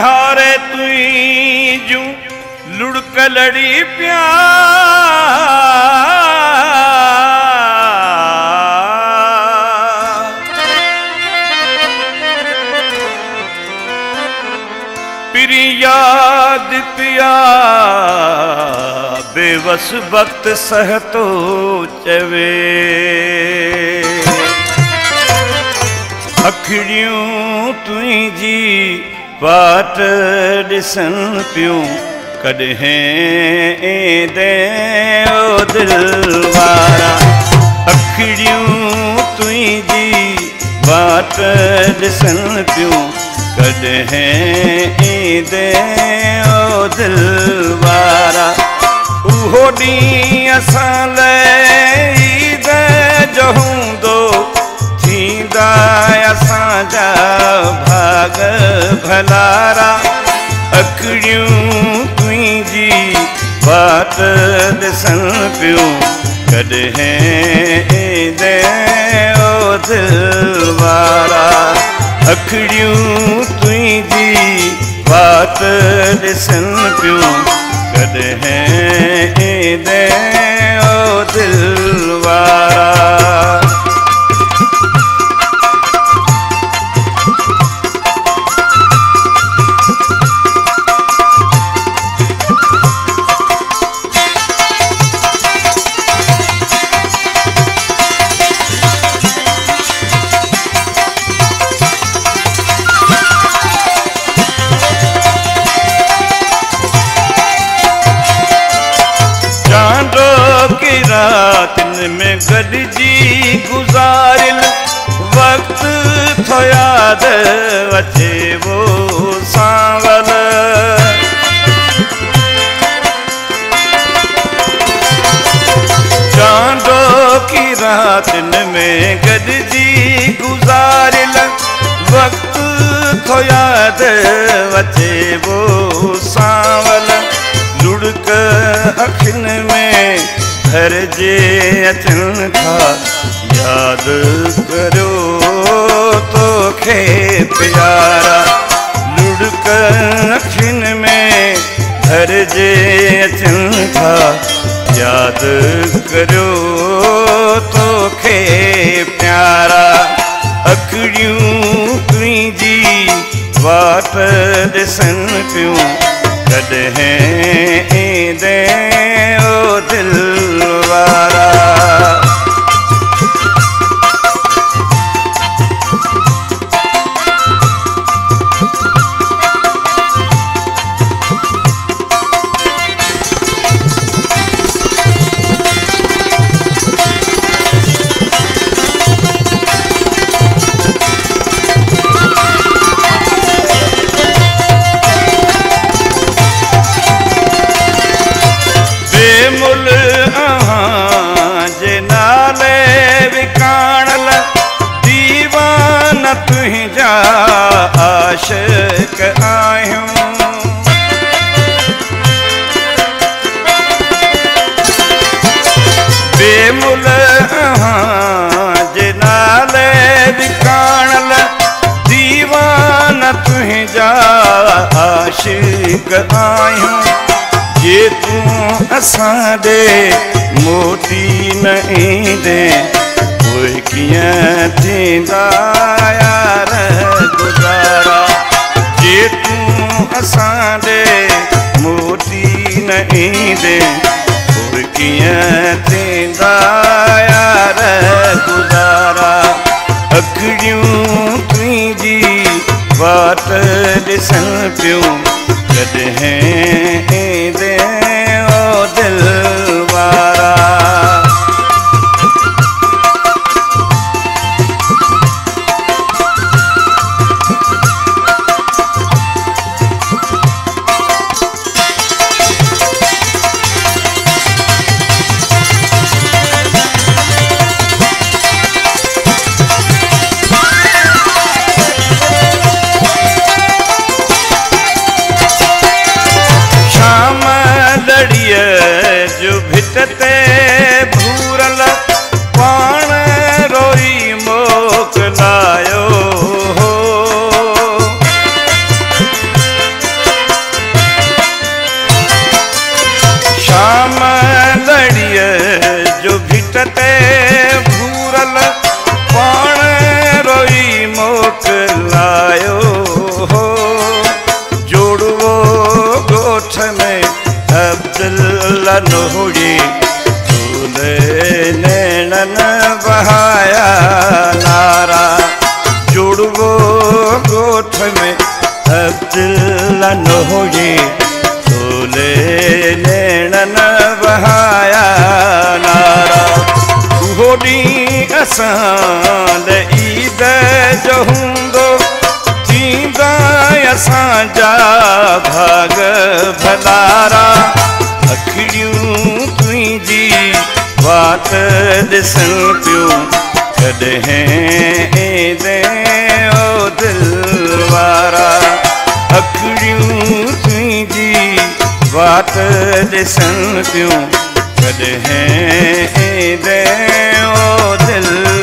हारे तुई जू लुढ़क लड़ी प्या पिरी याद पिया बेवस वक्त सहतो चवे अखड़ियूं तुझी बाट ॾिसन पियूं कॾहिं दे ओ दिल वारा अखड़ियूं तुझी बाट ॾिसन पियूं कॾहिं दे ओ दिल वारा उहो ॾींहुं असां लाइ ईद जो हूंदो थींदा असांजा भाग भलारा अखड़ियूं तुझी बाट ॾिसन पियूं कॾहिं दे ओ दिल वारा अखड़ियूं तुझी बाट ॾिसन पियूं कॾहिं दे ओ दिल वारा रातिन में गॾिजी गुज़ारिल वक्त थो याद अचे वो सांवल चांदो की रातिन में गॾिजी गुज़ारिल वक्त थो याद अचे वो सांवल लुढ़क अखिन में घर जे अचन था याद करो तोखे प्यारा लुढ़क अखिन में घर जे अचन था याद करो तोखे प्यारा अखड़ियूं तुझी बाट ॾिसन पियूं कॾहिं दे ओ दिल वारा तुझा आशिक आहियूं बेमुल जे नाले विकाणल दीवाना तुझा आशिक आहियूं जे तूं असां ॾे मोटी न ईंदे उहे कीअं थींदा यार गुज़ारा जे तूं असां ॾे मोटी न ईंदे उहे कीअं थींदा यार गुज़ारा अखड़ियूं तुझी बाट ॾिसन पियूं कॾहिं दे ओ दिल वारा ते भूरल पाण रोई मोकलायो हो जोड़वो गोठ में अब्दुल्ला नूरी झूले नैणन बहाया नारा जोड़वो गोठ में अब्दुल्ला नूरी झूले नैणन बहाया नारा होड़ी असां ईद जो हूंदो थींदा असां जा भाग भलारा अखिड़ियूं तुंहिंजी वात ॾिसनि पियूं कॾहिं ईंदे ओ दिलि वारा अखिड़ियूं तुंहिंजी वात ॾिसनि पियूं कॾहिं ईंदे ओ दिलि